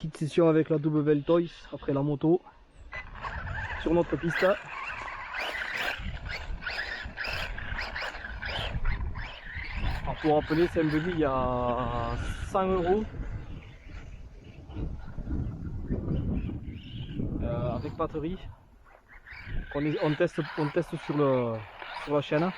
Petite session avec la W Toys après la moto sur notre piste. Alors pour rappeler, c'est un budget il y a 100 € avec batterie. On teste sur la chaîne.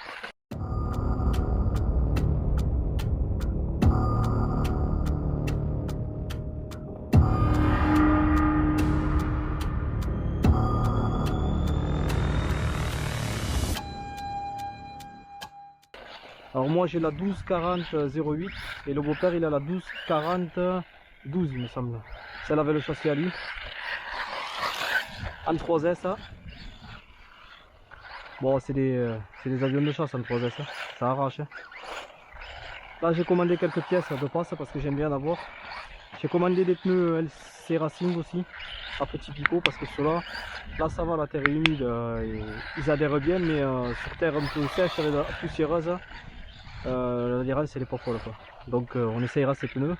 Alors moi j'ai la 1240-08 et le beau-père il a la 1240-12 il me semble. Celle avec le châssis à lui. En 3S. Bon c'est des avions de chasse en 3S, ça arrache. Là j'ai commandé quelques pièces de passe parce que j'aime bien en avoir. J'ai commandé des pneus LC Racing aussi, à petit picot parce que ceux-là, là ça va, la terre est humide, ils adhèrent bien mais sur terre un peu sèche, poussiéreuse. L'adhérence elle est pas folle quoi. Donc on essayera ces pneus.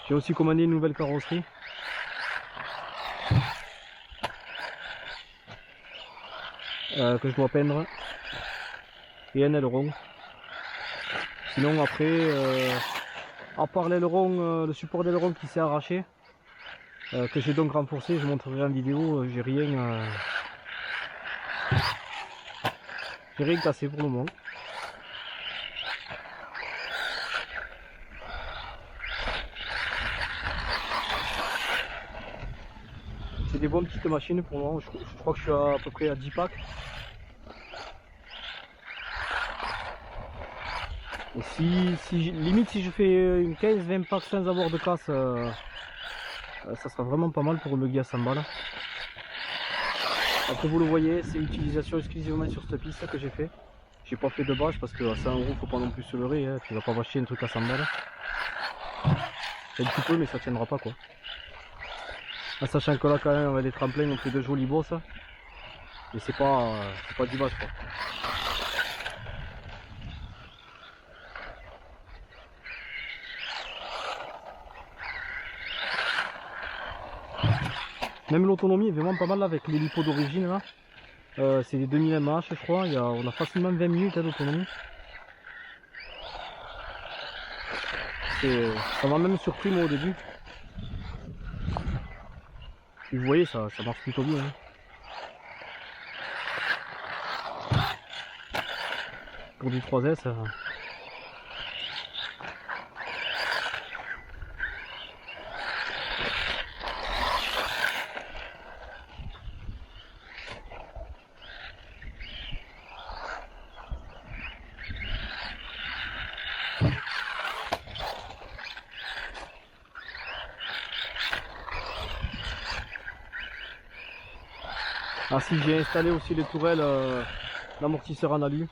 J'ai aussi commandé une nouvelle carrosserie. Que je dois peindre. Et un aileron. Sinon après, à part l'aileron, le support d'aileron qui s'est arraché, que j'ai donc renforcé, je montrerai en vidéo, j'ai rien cassé pour le moment. C'est des bonnes petites machines pour moi, je crois que je suis à peu près à 10 packs. Et limite si je fais une 15-20 packs sans avoir de casse, ça sera vraiment pas mal pour le guia à 100 balles. Après vous le voyez, c'est utilisation exclusivement sur cette piste que j'ai fait. J'ai pas fait de bâche parce que à 100 € faut pas non plus se leurrer, hein. Tu vas pas vacher un truc à 100 balles. Un petit peu mais ça tiendra pas quoi. En sachant que là quand même on a des tremplins, on fait de jolies bosses. Mais c'est pas du bâche quoi. Même l'autonomie est vraiment pas mal là, avec les lipos d'origine là. C'est des 2000 mAh je crois, on a facilement 20 minutes d'autonomie. Ça m'a même surpris moi au début. Et vous voyez ça marche plutôt bien. Hein. Pour du 3S. Ah si, j'ai installé aussi les tourelles d'amortisseur en alu.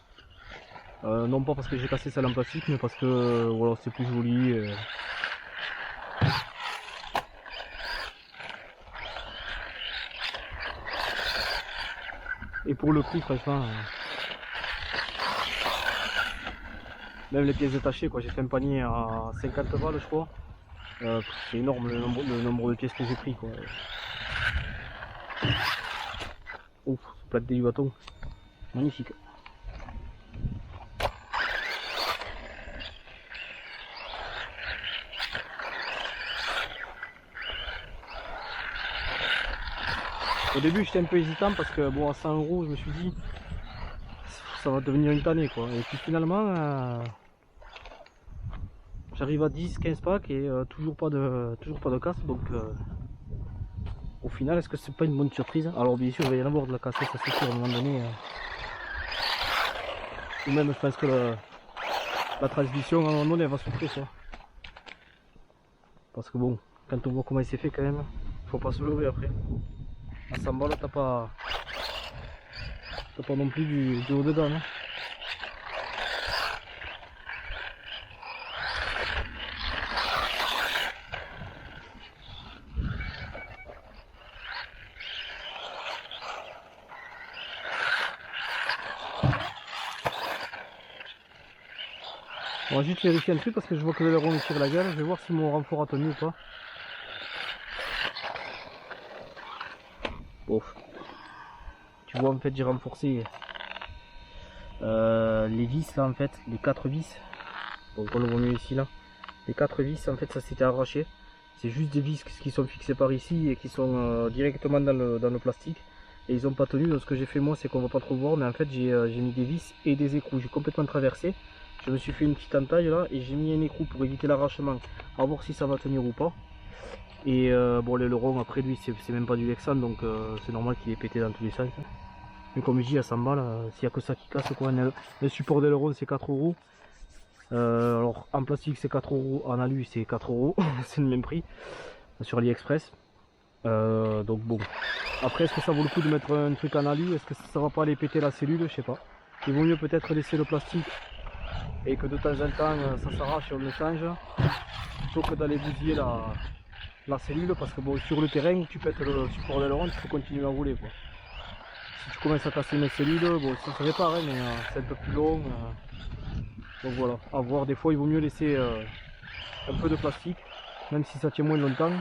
Non pas parce que j'ai cassé celle en plastique, mais parce que voilà, c'est plus joli. Et pour le prix franchement, même les pièces détachées quoi, j'ai fait un panier à 50 balles je crois. C'est énorme le nombre de pièces que j'ai pris quoi. Ouf, ce plat du bâton, magnifique. Au début j'étais un peu hésitant parce que bon à 100 € je me suis dit ça va devenir une tannée quoi. Et puis finalement j'arrive à 10-15 packs et toujours pas de casse donc au final est-ce que c'est pas une bonne surprise? Alors bien sûr il va y en avoir de la casse, ça c'est sûr à un moment donné. Ou même je pense que la transmission à un moment donné elle va souffrir quoi. Parce que bon, quand on voit comment il s'est fait quand même, faut pas se leurrer après. À 100 balles t'as pas non plus du haut de gamme. Hein. On va juste vérifier un truc parce que je vois que l'aileron il tire la gueule. Je vais voir si mon renfort a tenu ou pas. Bon. Tu vois, en fait, j'ai renforcé les vis là, en fait, les 4 vis. Donc on le voit mieux ici là. Les 4 vis, en fait, ça s'était arraché. C'est juste des vis qui sont fixées par ici et qui sont directement dans le plastique. Et ils n'ont pas tenu. Donc ce que j'ai fait moi, c'est qu'on va pas trop voir, mais en fait j'ai mis des vis et des écrous. J'ai complètement traversé. Je me suis fait une petite entaille là et j'ai mis un écrou pour éviter l'arrachement. À voir si ça va tenir ou pas. Et bon, l'aileron après lui, c'est même pas du Lexan, donc c'est normal qu'il est pété dans tous les sens. Mais comme je dis, à 100 balles, s'il n'y a que ça qui casse quoi. Le support d'aileron c'est 4 euros. Alors en plastique c'est 4 euros, en alu c'est 4 euros, c'est le même prix sur AliExpress. Donc bon, après est-ce que ça vaut le coup de mettre un truc en alu? Est-ce que ça va pas aller péter la cellule? Je sais pas. Il vaut mieux peut-être laisser le plastique et que de temps en temps ça s'arrache et on le change, plutôt que d'aller bousiller la cellule, parce que bon, sur le terrain où tu pètes le support d'aileron, il faut continuer à rouler quoi. Si tu commences à casser une cellule, bon ça se répare hein, mais c'est un peu plus long. Donc voilà, à voir, des fois il vaut mieux laisser un peu de plastique, même si ça tient moins longtemps.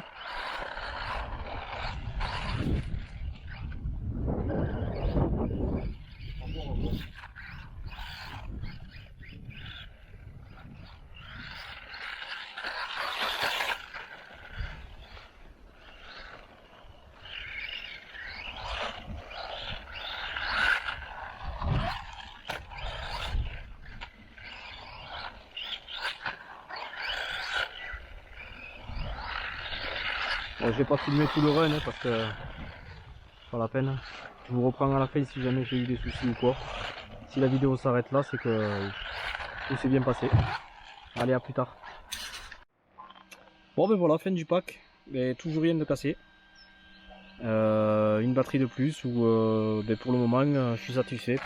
Bon, je vais pas filmer tout le run hein, parce que pas la peine. Je vous reprends à la fin si jamais j'ai eu des soucis ou quoi. Si la vidéo s'arrête là, c'est que tout s'est bien passé. Allez, à plus tard. Bon ben voilà, fin du pack. Mais toujours rien de cassé. Une batterie de plus ou ben pour le moment je suis satisfait.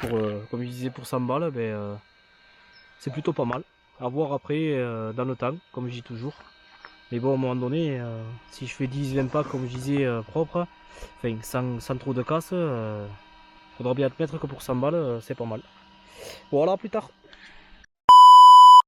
Comme je disais pour 100 balles, ben, c'est plutôt pas mal. À voir après dans le temps, comme je dis toujours. Mais bon, à un moment donné, si je fais 10-20 packs comme je disais propre, enfin sans trop de casse, faudra bien admettre que pour 100 balles c'est pas mal. Voilà, à plus tard.